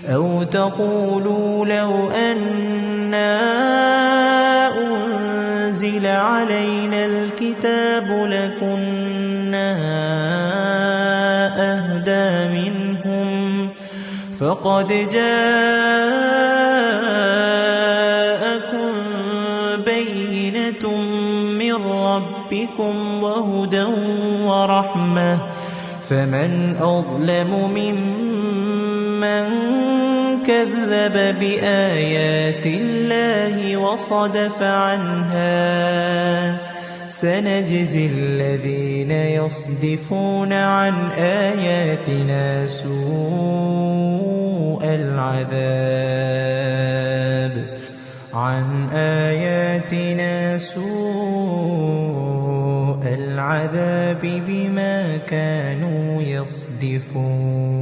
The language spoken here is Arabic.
أو تقولوا لو أنا أنزل علينا الكتاب لكنا أهدى منهم فقد جاءكم بينة من ربكم وهدى ورحمة فمن أظلم ممن كذب بآيات الله وصدف عنها سنجزي الذين يصدفون عن آياتنا سوء العذاب بما كانوا يصدفون.